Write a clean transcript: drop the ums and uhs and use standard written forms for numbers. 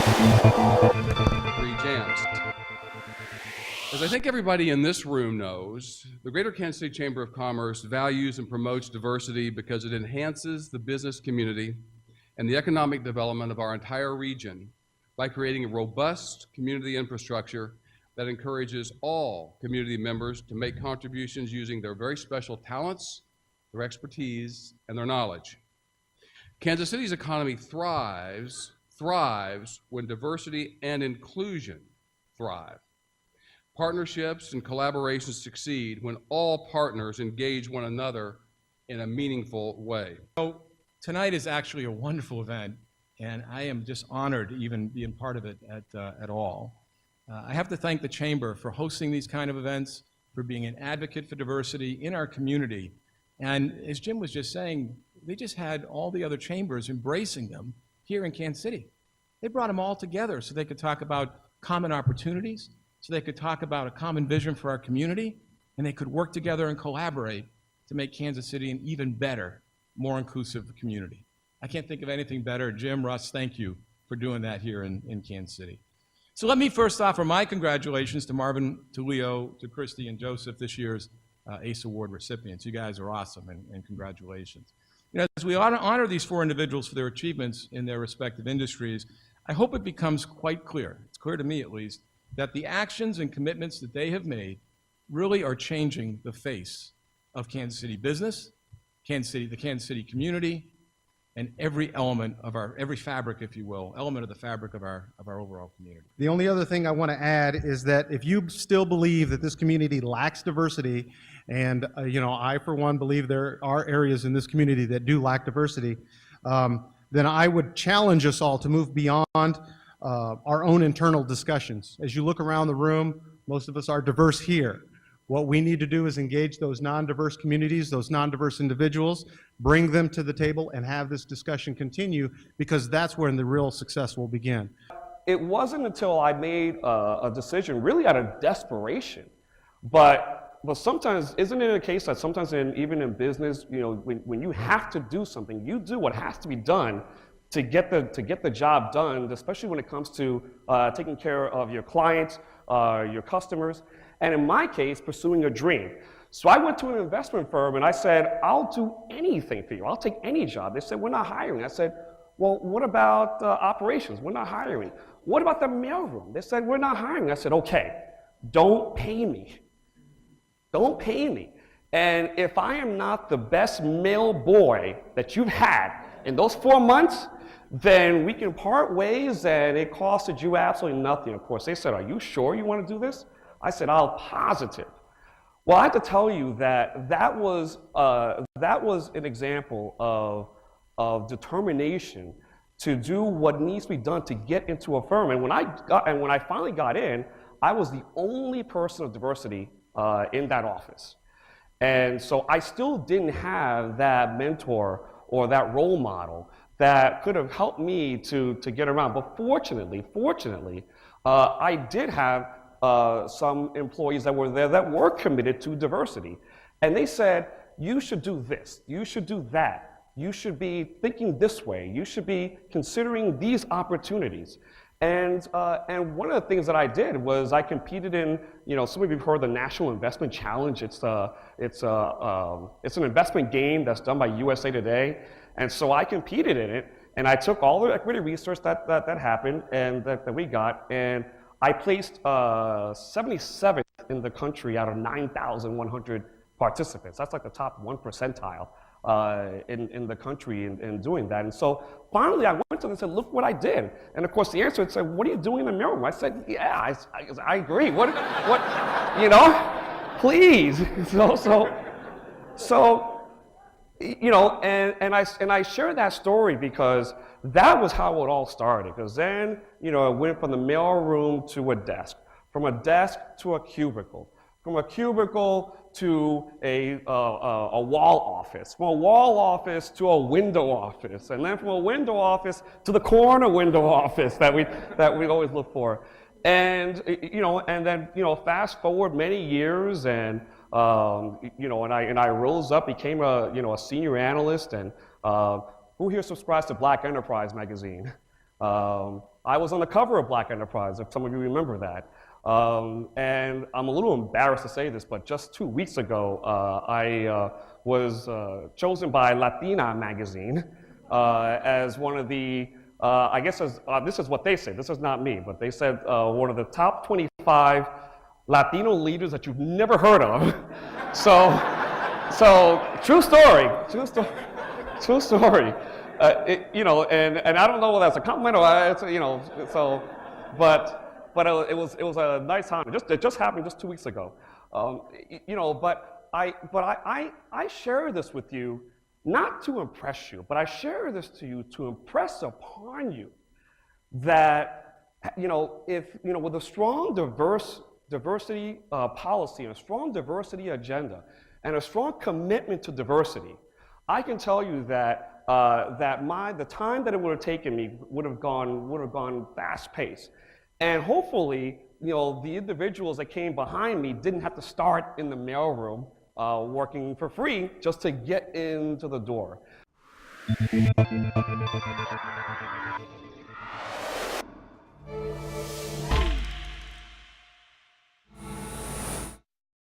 Three jams. As I think everybody in this room knows, the Greater Kansas City Chamber of Commerce values and promotes diversity because it enhances the business community and the economic development of our entire region by creating a robust community infrastructure that encourages all community members to make contributions using their very special talents, their expertise, and their knowledge. Kansas City's economy thrives when diversity and inclusion thrive. Partnerships and collaborations succeed when all partners engage one another in a meaningful way. So tonight is actually a wonderful event, and I am just honored to even be a part of it at all. I have to thank the Chamber for hosting these kind of events, for being an advocate for diversity in our community. And as Jim was just saying, they just had all the other chambers embracing them here in Kansas City. They brought them all together so they could talk about common opportunities, so they could talk about a common vision for our community, and they could work together and collaborate to make Kansas City an even better, more inclusive community. I can't think of anything better. Jim, Russ, thank you for doing that here in Kansas City. So let me first offer my congratulations to Marvin, to Leo, to Christy, and Joseph, this year's ACE Award recipients. You guys are awesome, and congratulations. You know, as we honor these four individuals for their achievements in their respective industries, I hope it becomes quite clear, it's clear to me at least, that the actions and commitments that they have made really are changing the face of Kansas City business, the Kansas City community, and every element of every fabric, if you will, element of the fabric of our overall community. The only other thing I want to add is that if you still believe that this community lacks diversity, and I for one believe there are areas in this community that do lack diversity, then I would challenge us all to move beyond our own internal discussions. As you look around the room, most of us are diverse here. What we need to do is engage those non-diverse communities, those non-diverse individuals, bring them to the table and have this discussion continue, because that's when the real success will begin. It wasn't until I made a decision really out of desperation, but sometimes, isn't it a case that sometimes even in business, when you have to do something, you do what has to be done to get the job done, especially when it comes to taking care of your clients, your customers, and in my case, pursuing a dream. So I went to an investment firm and I said, I'll do anything for you. I'll take any job. They said, we're not hiring. I said, well, what about operations? We're not hiring. What about the mailroom? They said, we're not hiring. I said, okay, don't pay me. Don't pay me. And if I am not the best mail boy that you've had in those 4 months, then we can part ways, and it costed you absolutely nothing. Of course, they said, are you sure you want to do this? I said, I'm positive. Well, I have to tell you that was an example of determination to do what needs to be done to get into a firm. And when I finally got in, I was the only person of diversity in that office. And so I still didn't have that mentor or that role model that could have helped me to get around. But fortunately, I did have some employees that were there that were committed to diversity. And they said, you should do this, you should do that, you should be thinking this way, you should be considering these opportunities. And one of the things that I did was I competed in, some of you have heard the National Investment Challenge. It's an investment game that's done by USA Today. And so I competed in it, and I took all the equity research that happened and that we got, and I placed 77th in the country out of 9,100 participants. That's like the top 1 percentile in the country in doing that. And so finally I went to them and said, look what I did. And of course the answer said, what are you doing in the mailroom? I said, yeah, I agree. What, please. And I share that story because that was how it all started. Because then, it went from the mailroom to a desk, from a desk to a cubicle, from a cubicle to a wall office, from a wall office to a window office, and then from a window office to the corner window office that we always look for. And and then fast forward many years, and and I rose up, became a senior analyst, and who here subscribes to Black Enterprise magazine? I was on the cover of Black Enterprise, if some of you remember that. And I'm a little embarrassed to say this, but just 2 weeks ago, I was chosen by Latina magazine as one of the, I guess this is what they say, this is not me, but they said one of the top 25 Latino leaders that you've never heard of. So true story, true story. You know, and I don't know whether that's a compliment or it's, you know, so, but it was a nice honor. It just happened just 2 weeks ago. You know, but I share this with you not to impress you, but I share this to you to impress upon you that, you know, if, you know, with a strong diversity policy and a strong diversity agenda and a strong commitment to diversity, I can tell you that the time that it would have taken me would have gone fast paced. And hopefully, you know, the individuals that came behind me didn't have to start in the mailroom working for free just to get into the door.